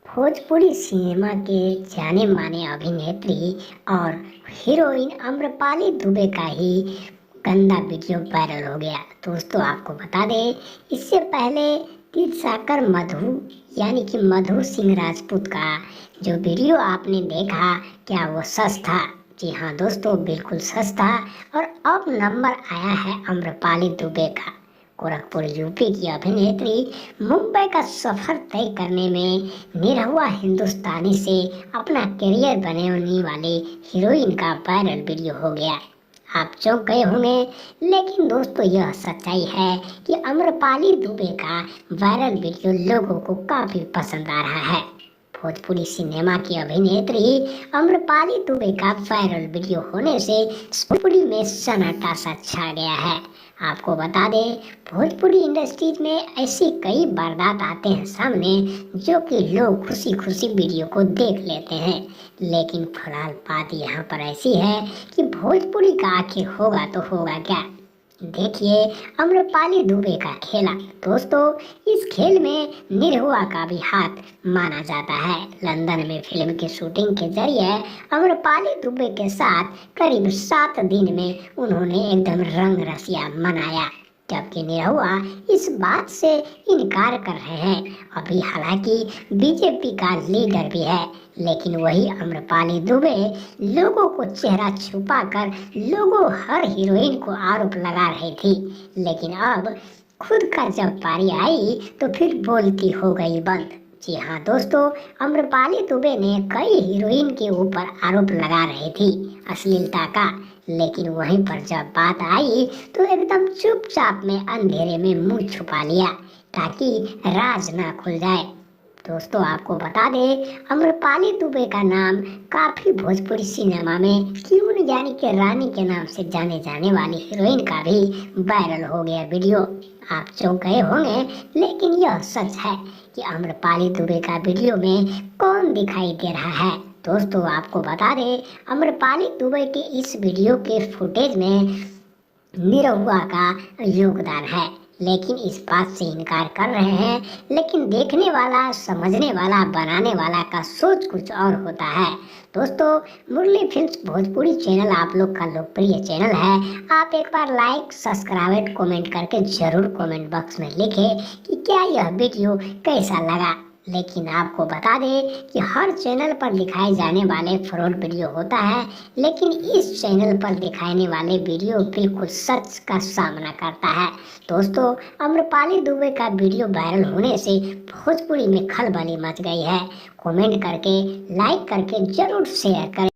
Bhojpuri cinema के जाने माने अभिनेत्री और हीरोइन आम्रपाली दुबे का ही गंदा वीडियो वायरल हो गया। दोस्तों आपको बता दें, इससे पहले तीर्थसागर मधु यानी कि मधु सिंह राजपूत का जो वीडियो आपने देखा, क्या वो सच था? जी हाँ दोस्तों, बिल्कुल सच था। और अब नंबर आया है आम्रपाली दुबे का। गोरखपुर यूपी की अभिनेत्री मुंबई का सफर तय करने में निरहुआ हिंदुस्तानी से अपना करियर बनाने वाले हीरोइन का वायरल वीडियो हो गया। आप चौंक गए होंगे, लेकिन दोस्तों यह सच्चाई है कि आम्रपाली दुबे का वायरल वीडियो लोगों को काफी पसंद आ रहा है। भोजपुरी सिनेमा की अभिनेत्री आम्रपाली दुबे का वायरल वीडियो होने से भोजपुरी में सन्नाटा सा छा गया है। आपको बता दें, भोजपुरी इंडस्ट्रीज में ऐसी कई वारदात आते हैं सामने जो कि लोग खुशी खुशी वीडियो को देख लेते हैं, लेकिन फिलहाल बात यहाँ पर ऐसी है कि भोजपुरी का आखिर होगा तो होगा क्या। देखिए आम्रपाली दुबे का खेला। दोस्तों इस खेल में निरहुआ का भी हाथ माना जाता है। लंदन में फिल्म की शूटिंग के जरिए आम्रपाली दुबे के साथ करीब 7 दिन में उन्होंने एकदम रंग रसिया मनाया, जबकि निरहुआ इस बात से इनकार कर रहे हैं। अभी हालांकि बीजेपी का लीडर भी है, लेकिन वही आम्रपाली दुबे लोगों को चेहरा छुपाकर लोगों हर हीरोइन को आरोप लगा रही थी, लेकिन अब खुद का जब पारी आई तो फिर बोलती हो गई बंद। जी हाँ दोस्तों, आम्रपाली दुबे ने कई हीरोइन के ऊपर आरोप लगा रही थी अश्लीलता का, लेकिन वहीं पर जब बात आई तो एकदम चुपचाप में अंधेरे में मुंह छुपा लिया ताकि राज ना खुल जाए। दोस्तों आपको बता दें, आम्रपाली दुबे का नाम काफी भोजपुरी सिनेमा में क्यून यानी कि रानी के नाम से जाने जाने वाली हीरोइन का भी वायरल हो गया वीडियो। आप चौंक गए होंगे, लेकिन यह सच है कि आम्रपाली दुबे का वीडियो में कौन दिखाई दे रहा है। दोस्तों आपको बता दें, आम्रपाली दुबे के इस वीडियो के फुटेज में निरहुआ का योगदान है, लेकिन इस बात से इनकार कर रहे हैं। लेकिन देखने वाला, समझने वाला, बनाने वाला का सोच कुछ और होता है। दोस्तों मुरली फिल्म्स भोजपुरी चैनल आप लोग का लोकप्रिय चैनल है। आप एक बार लाइक, सब्सक्राइब, कमेंट करके जरूर कमेंट बॉक्स में लिखें कि क्या यह वीडियो कैसा लगा। लेकिन आपको बता दें कि हर चैनल पर दिखाए जाने वाले फ्रॉड वीडियो होता है, लेकिन इस चैनल पर दिखाने वाले वीडियो बिल्कुल सच का सामना करता है। दोस्तों आम्रपाली दुबे का वीडियो वायरल होने से भोजपुरी में खलबली मच गई है। कमेंट करके, लाइक करके जरूर शेयर करें।